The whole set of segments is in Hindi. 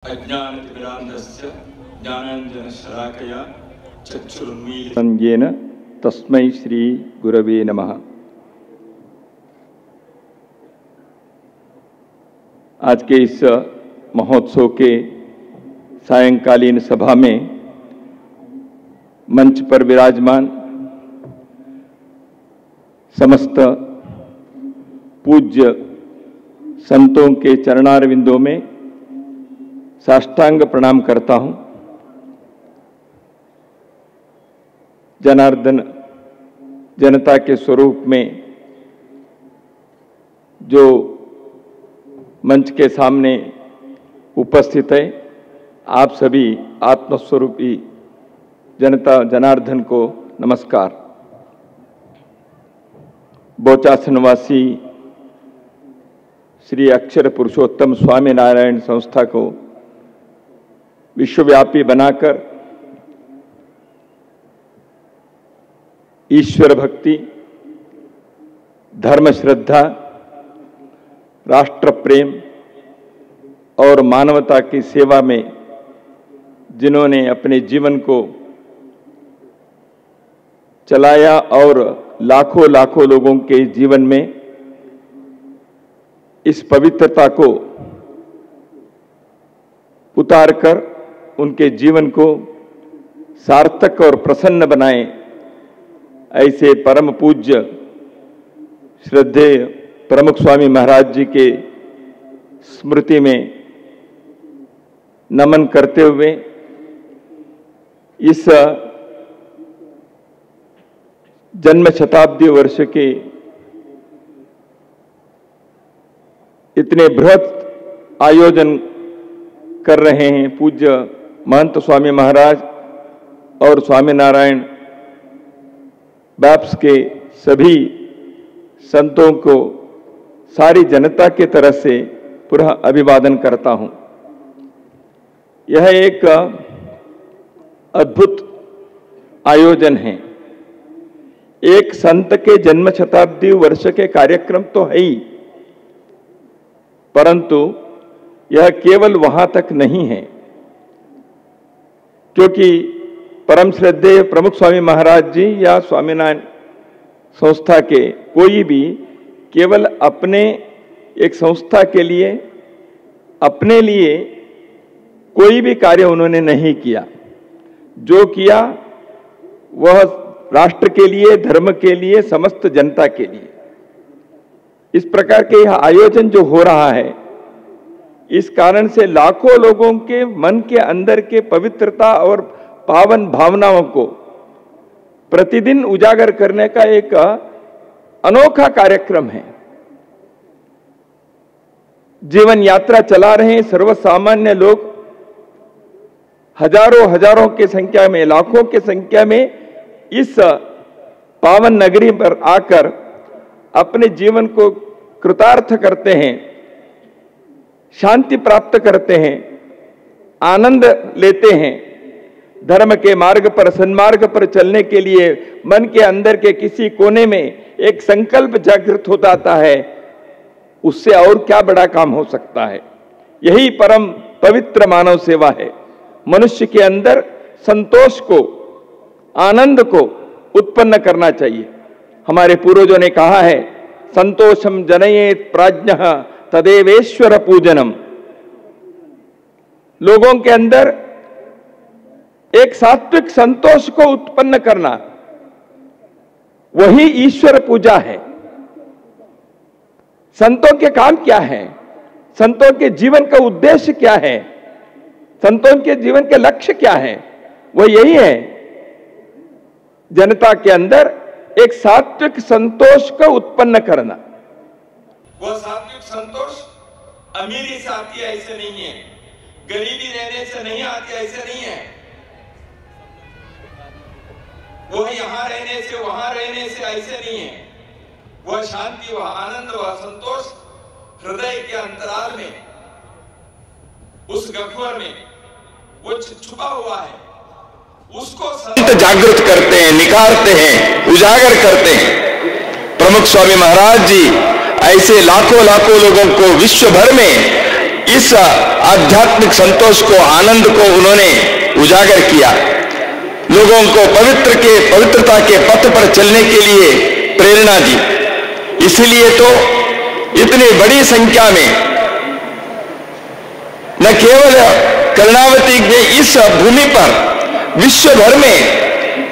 अज्ञानतिमिरान्धस्य ज्ञानाञ्जनशलाकया चक्षुरुन्मीलितं तस्मै श्री गुरवे नमः। आज के इस महोत्सव के सायंकालीन सभा में मंच पर विराजमान समस्त पूज्य संतों के चरणारविंदों में साष्टांग प्रणाम करता हूं। जनार्दन जनता के स्वरूप में जो मंच के सामने उपस्थित है, आप सभी आत्मस्वरूपी जनता जनार्दन को नमस्कार। बोचासनवासी श्री अक्षर पुरुषोत्तम स्वामीनारायण संस्था को विश्वव्यापी बनाकर ईश्वर भक्ति, धर्म श्रद्धा, राष्ट्र प्रेम और मानवता की सेवा में जिन्होंने अपने जीवन को चलाया और लाखों लाखों लोगों के जीवन में इस पवित्रता को उतारकर उनके जीवन को सार्थक और प्रसन्न बनाए, ऐसे परम पूज्य श्रद्धेय प्रमुख स्वामी महाराज जी के स्मृति में नमन करते हुए इस जन्म शताब्दी वर्ष के इतने बृहत आयोजन कर रहे हैं पूज्य महंत स्वामी महाराज और स्वामीनारायण बैप्स के सभी संतों को सारी जनता की तरफ से पुनः अभिवादन करता हूं। यह एक अद्भुत आयोजन है। एक संत के जन्म शताब्दी वर्ष के कार्यक्रम तो है ही, परंतु यह केवल वहां तक नहीं है, क्योंकि परम श्रद्धेय प्रमुख स्वामी महाराज जी या स्वामीनारायण संस्था के कोई भी केवल अपने एक संस्था के लिए, अपने लिए कोई भी कार्य उन्होंने नहीं किया। जो किया वह राष्ट्र के लिए, धर्म के लिए, समस्त जनता के लिए। इस प्रकार के यह आयोजन जो हो रहा है, इस कारण से लाखों लोगों के मन के अंदर के पवित्रता और पावन भावनाओं को प्रतिदिन उजागर करने का एक अनोखा कार्यक्रम है। जीवन यात्रा चला रहे हैं सर्वसामान्य लोग, हजारों हजारों की संख्या में, लाखों की संख्या में इस पावन नगरी पर आकर अपने जीवन को कृतार्थ करते हैं, शांति प्राप्त करते हैं, आनंद लेते हैं। धर्म के मार्ग पर, सन्मार्ग पर चलने के लिए मन के अंदर के किसी कोने में एक संकल्प जागृत हो जाता है। उससे और क्या बड़ा काम हो सकता है। यही परम पवित्र मानव सेवा है। मनुष्य के अंदर संतोष को, आनंद को उत्पन्न करना चाहिए। हमारे पूर्वजों ने कहा है, संतोषम जनयेत प्राज्ञः तदेवेश्वर पूजनम। लोगों के अंदर एक सात्विक संतोष को उत्पन्न करना, वही ईश्वर पूजा है। संतों के काम क्या है? संतों के जीवन का उद्देश्य क्या है? संतों के जीवन के लक्ष्य क्या है? वह यही है, जनता के अंदर एक सात्विक संतोष को उत्पन्न करना। वह सात्विक संतोष अमीरी से आती है ऐसे नहीं है, गरीबी रहने से नहीं आती ऐसे नहीं है, वह यहां रहने से, वहां रहने से ऐसे नहीं है। वह शांति, वह आनंद, वह संतोष हृदय के अंतराल में, उस गह्वर में वो छुपा हुआ है। उसको संत जागृत करते हैं, निखारते हैं, उजागर करते हैं। प्रमुख स्वामी महाराज जी ऐसे लाखों लाखों लोगों को विश्व भर में इस आध्यात्मिक संतोष को, आनंद को उन्होंने उजागर किया। लोगों को पवित्रता के पथ पर चलने के लिए प्रेरणा दी। इसलिए तो इतनी बड़ी संख्या में न केवल कर्णावती के इस भूमि पर, विश्व भर में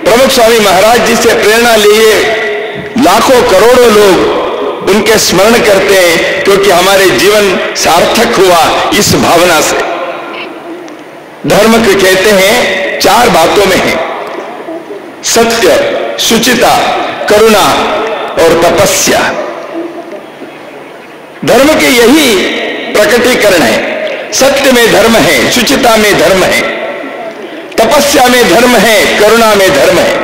प्रमुख स्वामी महाराज जी से प्रेरणा लिए लाखों करोड़ों लोग उनके स्मरण करते हैं, क्योंकि हमारे जीवन सार्थक हुआ इस भावना से। धर्म के कहते हैं 4 बातों में है: सत्य, शुचिता, करुणा और तपस्या। धर्म के यही प्रकटीकरण है। सत्य में धर्म है, शुचिता में धर्म है, तपस्या में धर्म है, करुणा में धर्म है।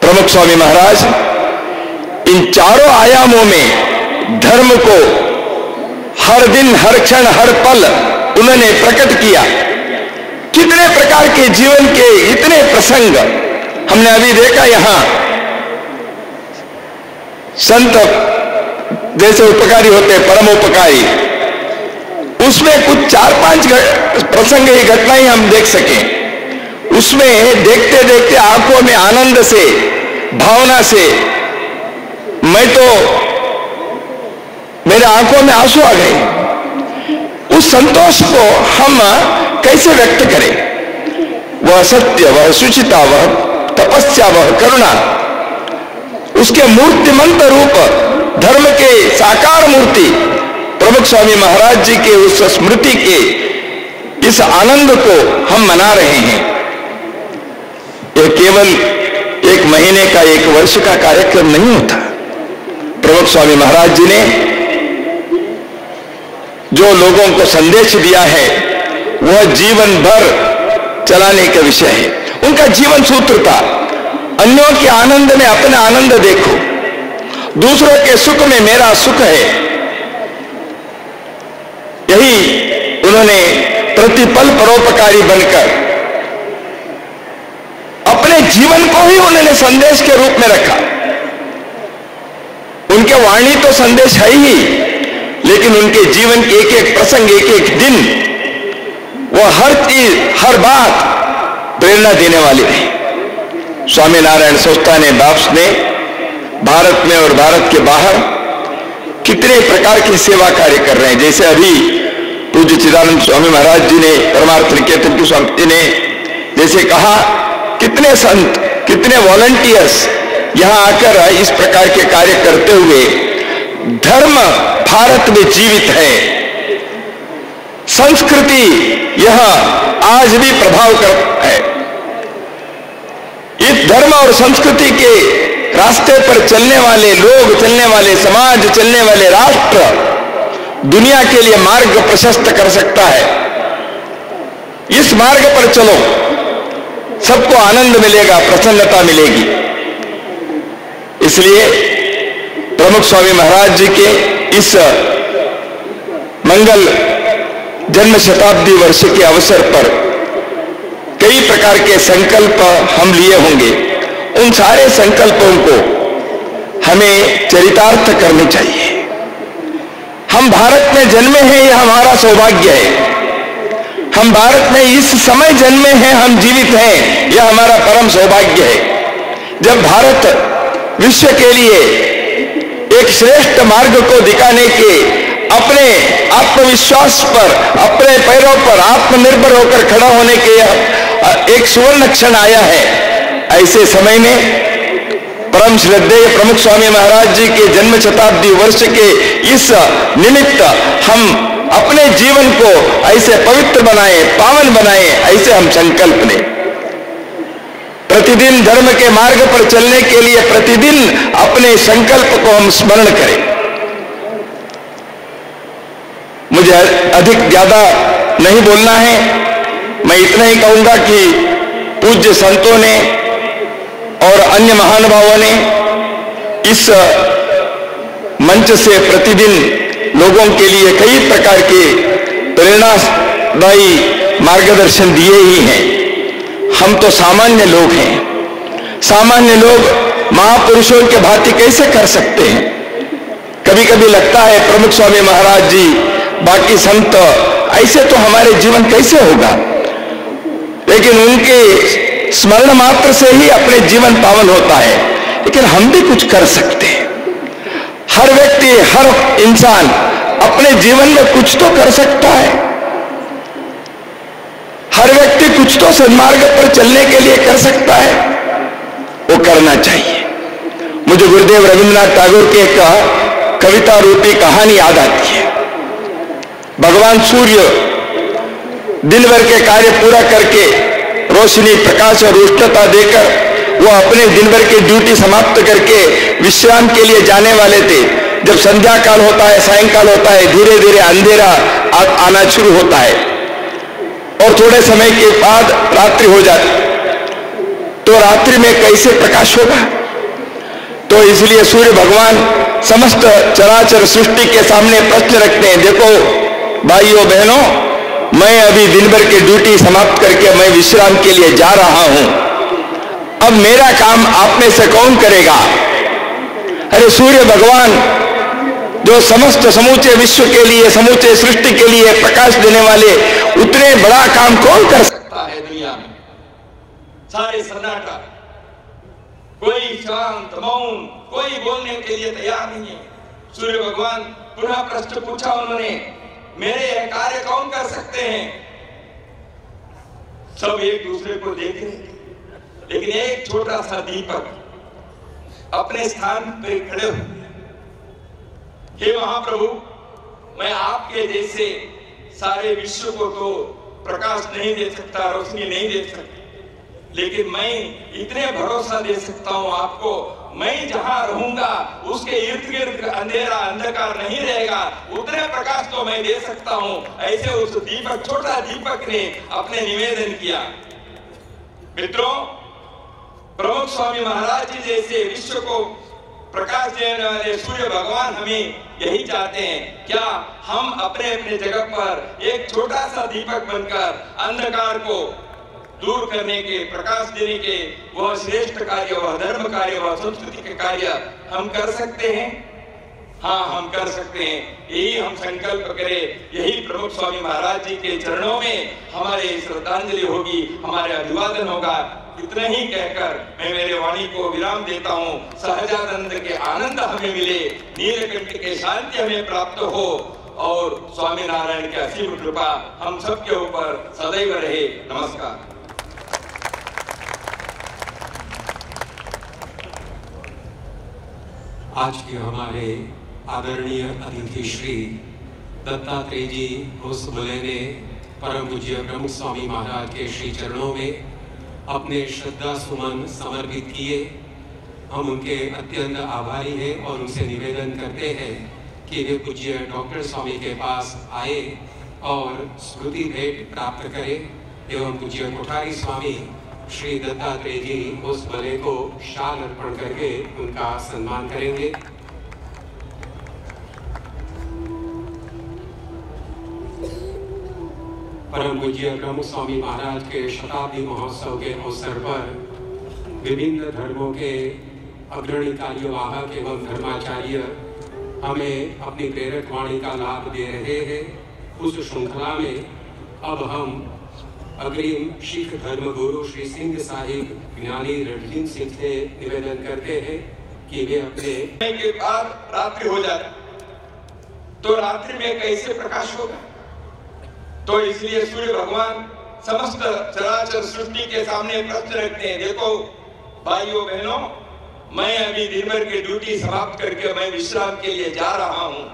प्रमुख स्वामी महाराज इन चारों आयामों में धर्म को हर दिन, हर क्षण, हर पल उन्होंने प्रकट किया। कितने प्रकार के जीवन के इतने प्रसंग हमने अभी देखा। यहां संत जैसे उपकारी होते, परमोपकारी, उसमें कुछ 4-5 प्रसंग ही, घटनाएं हम देख सकें। उसमें देखते देखते आंखों में आनंद से, भावना से, मैं तो, मेरे आंखों में आंसू आ गए। उस संतोष को हम कैसे व्यक्त करें? वह सत्य, वह शुचिता, वह तपस्या, वह करुणा, उसके मूर्तिमंत रूप, धर्म के साकार मूर्ति प्रमुख स्वामी महाराज जी के उस स्मृति के इस आनंद को हम मना रहे हैं। यह केवल 1 महीने का, 1 वर्ष का कार्यक्रम नहीं होता। प्रमुख स्वामी महाराज जी ने जो लोगों को संदेश दिया है वह जीवन भर चलाने का विषय है। उनका जीवन सूत्र था, अन्यों के आनंद में अपना आनंद देखो, दूसरों के सुख में मेरा सुख है। यही उन्होंने प्रतिपल परोपकारी बनकर अपने जीवन को ही उन्होंने संदेश के रूप में रखा। उनके वाणी तो संदेश है ही, लेकिन उनके जीवन के एक-एक प्रसंग, एक-एक दिन, वह हर चीज, हर बात प्रेरणा देने वाली रही। स्वामी नारायण संस्था ने, बाप्स ने भारत में और भारत के बाहर कितने प्रकार की सेवा कार्य कर रहे हैं। जैसे अभी पूज्य चिदानंद स्वामी महाराज जी ने, परमार्थ निकेतन की स्वामी जी ने जैसे कहा, कितने संत, कितने वॉलंटियर्स यहां आकर इस प्रकार के कार्य करते हुए धर्म भारत में जीवित है। संस्कृति यह आज भी प्रभाव करता है। इस धर्म और संस्कृति के रास्ते पर चलने वाले लोग, चलने वाले समाज, चलने वाले राष्ट्र दुनिया के लिए मार्ग प्रशस्त कर सकता है। इस मार्ग पर चलो, सबको आनंद मिलेगा, प्रसन्नता मिलेगी। इसलिए प्रमुख स्वामी महाराज जी के इस मंगल जन्म शताब्दी वर्ष के अवसर पर कई प्रकार के संकल्प हम लिए होंगे। उन सारे संकल्पों को हमें चरितार्थ करने चाहिए। हम भारत में जन्मे हैं, यह हमारा सौभाग्य है। हम भारत में इस समय जन्मे हैं, हम जीवित हैं, यह हमारा परम सौभाग्य है। जब भारत विश्व के लिए एक श्रेष्ठ मार्ग को दिखाने के, अपने आत्मविश्वास पर, अपने पैरों पर आत्मनिर्भर होकर खड़ा होने के एक सुवर्ण क्षण आया है, ऐसे समय में परम श्रद्धेय प्रमुख स्वामी महाराज जी के जन्म शताब्दी वर्ष के इस निमित्त हम अपने जीवन को ऐसे पवित्र बनाएं, पावन बनाएं, ऐसे हम संकल्प लें। प्रतिदिन धर्म के मार्ग पर चलने के लिए प्रतिदिन अपने संकल्प को हम स्मरण करें। मुझे अधिक ज्यादा नहीं बोलना है, मैं इतना ही कहूंगा कि पूज्य संतों ने और अन्य महानुभावों ने इस मंच से प्रतिदिन लोगों के लिए कई प्रकार के प्रेरणादायी मार्गदर्शन दिए ही हैं। हम तो सामान्य लोग हैं। सामान्य लोग महापुरुषों के भांति कैसे कर सकते हैं? कभी कभी लगता है प्रमुख स्वामी महाराज जी, बाकी संत, ऐसे तो हमारे जीवन कैसे होगा, लेकिन उनके स्मरण मात्र से ही अपने जीवन पावन होता है। लेकिन हम भी कुछ कर सकते हैं। हर व्यक्ति, हर इंसान अपने जीवन में कुछ तो कर सकता है। हर व्यक्ति कुछ तो सन्मार्ग पर चलने के लिए कर सकता है, वो करना चाहिए। मुझे गुरुदेव रविंद्रनाथ टैगोर की एक कविता रूपी कहानी याद आती है। भगवान सूर्य दिन भर के कार्य पूरा करके रोशनी, प्रकाश और उष्णता देकर वो अपने दिन भर की ड्यूटी समाप्त करके विश्राम के लिए जाने वाले थे। जब संध्या काल होता है, सायंकाल होता है, धीरे धीरे अंधेरा आना शुरू होता है और थोड़े समय के बाद रात्रि हो जाती। तो रात्रि में कैसे प्रकाश होगा? तो इसलिए सूर्य भगवान समस्त चराचर सृष्टि के सामने प्रश्न रखते हैं, देखो भाइयों बहनों, मैं अभी दिन भर की ड्यूटी समाप्त करके मैं विश्राम के लिए जा रहा हूं। अब मेरा काम आप में से कौन करेगा? अरे सूर्य भगवान जो समस्त समूचे विश्व के लिए, समूचे सृष्टि के लिए प्रकाश देने वाले, उतने बड़ा काम कौन कर सकता है दुनिया में? सारे सन्नाटा, कोई शांत मौन, कोई बोलने के लिए तैयार नहीं है। सूर्य भगवान पुनः प्रश्न पूछा उन्होंने, मेरे यह कार्य कौन कर सकते हैं? सब एक दूसरे को देख रहे थे, लेकिन एक छोटा सा दीपक अपने स्थान पर खड़े हुए, हे महाप्रभु, मैं आपके जैसे सारे विश्व को तो प्रकाश नहीं दे सकता, रोशनी नहीं दे सकता, लेकिन मैं इतने भरोसा दे सकता हूं आपको, मैं जहां रहूंगा उसके इर्द गिर्द अंधेरा, अंधकार नहीं रहेगा, उतने प्रकाश तो मैं दे सकता हूं। ऐसे उस दीपक, छोटा दीपक ने अपने निवेदन किया। मित्रों, प्रमुख स्वामी महाराज जी जैसे विश्व को प्रकाश देने वाले सूर्य भगवान हमें यही चाहते हैं। क्या हम अपने अपने जगह पर एक छोटा सा दीपक बनकर अंधकार को दूर करने के, प्रकाश देने के वह श्रेष्ठ कार्य, वह धर्म कार्य, वह संस्कृति के कार्य हम कर सकते हैं? हाँ, हम कर सकते हैं। यही हम संकल्प करें, यही प्रमुख स्वामी महाराज जी के चरणों में हमारे श्रद्धांजलि होगी, हमारे अभिवादन होगा। इतना ही कहकर मैं मेरे वाणी को विराम देता हूँ। सहजानंद के आनंद हमें मिले, नीलकंठ के शांति हमें प्राप्त हो और स्वामी नारायण की असीम कृपा हम सबके ऊपर सदैव रहे। नमस्कार। आज के हमारे आदरणीय अतिथि श्री दत्तात्रेय जी होसबुले ने परम पूज्य प्रमुख स्वामी महाराज के श्री चरणों में अपने श्रद्धा सुमन समर्पित किए। हम उनके अत्यंत आभारी हैं और उनसे निवेदन करते हैं कि वे पूज्य डॉक्टर स्वामी के पास आए और स्मृति भेंट प्राप्त करें एवं पूज्य कोठारी स्वामी श्री दत्तात्रेय जी उस भले को शाल अर्पण करके उनका सम्मान करेंगे। परम पूज्य प्रमुख स्वामी महाराज के शताब्दी महोत्सव के अवसर पर विभिन्न धर्मों के अग्रणी कार्यवाहक एवं धर्माचार्य हमें अपनी प्रेरक वाणी का लाभ दे रहे हैं। उस श्रृंखला में अब हम अग्रिम सिख धर्म गुरु श्री सिंह साहिब ज्ञानी रणजीत सिंह से निवेदन करते हैं कि वे अपने के बाद रात्रि हो जाए तो रात्रि में कैसे प्रकाश होगा? तो इसलिए सूर्य भगवान समस्त चराचर सृष्टि के सामने प्रश्न रखते हैं, देखो भाइयों बहनों, मैं अभी दिन भर की ड्यूटी समाप्त करके मैं विश्राम के लिए जा रहा हूं।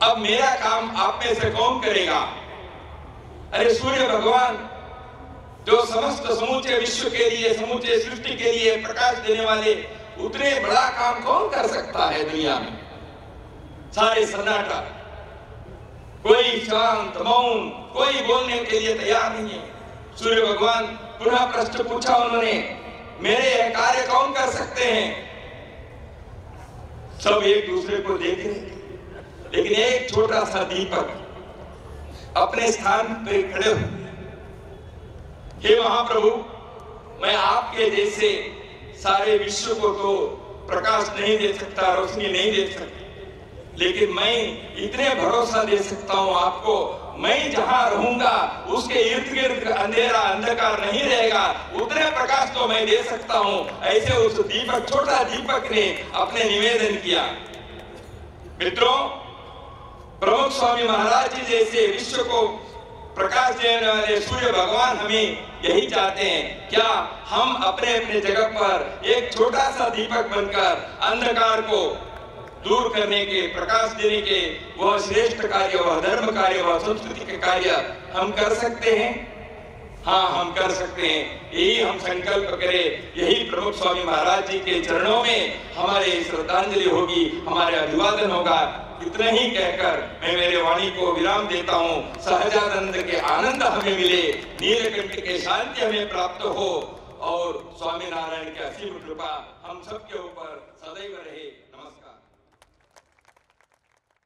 अब मेरा काम आप में से कौन करेगा? अरे सूर्य भगवान जो समस्त समूचे विश्व के लिए, समूचे सृष्टि के लिए प्रकाश देने वाले, उतने बड़ा काम कौन कर सकता है दुनिया में? सारे सन्नाटा, कोई शांत मौन, कोई बोलने के लिए तैयार नहीं है। सूर्य भगवान पुनः प्रश्न पूछा उन्होंने, मेरे यह कार्य कौन कर सकते हैं? सब एक दूसरे को देख रहे थे, लेकिन एक छोटा सा दीपक अपने स्थान पर खड़े हुए, हे महाप्रभु, मैं आपके जैसे सारे विश्व को तो प्रकाश नहीं दे सकता, रोशनी नहीं दे सकता, लेकिन मैं इतने भरोसा दे सकता हूं आपको, मैं जहां रहूंगा उसके इर्द गिर्द अंधेरा अंधकार नहीं रहेगा, उतने प्रकाश तो मैं दे सकता हूं। ऐसे उस दीपक, छोटा दीपक ने अपने निवेदन किया। मित्रों, प्रमुख स्वामी महाराज जी जैसे विश्व को प्रकाश देने वाले सूर्य भगवान हमें यही चाहते हैं। क्या हम अपने अपने जगह पर एक छोटा सा दीपक बनकर अंधकार को दूर करने के, प्रकाश देने के वह श्रेष्ठ कार्य, वह धर्म कार्य, वह संस्कृति के कार्य हम कर सकते हैं? हाँ, हम कर सकते हैं। यही हम संकल्प करें, यही प्रमुख स्वामी महाराज जी के चरणों में हमारे श्रद्धांजलि होगी, हमारे अभिवादन होगा। इतना ही कहकर मैं मेरे वाणी को विराम देता हूँ। सहजानंद के आनंद हमें मिले, नीलकंठ के शांति हमें प्राप्त हो और स्वामी नारायण की असीम कृपा हम सबके ऊपर सदैव रहे।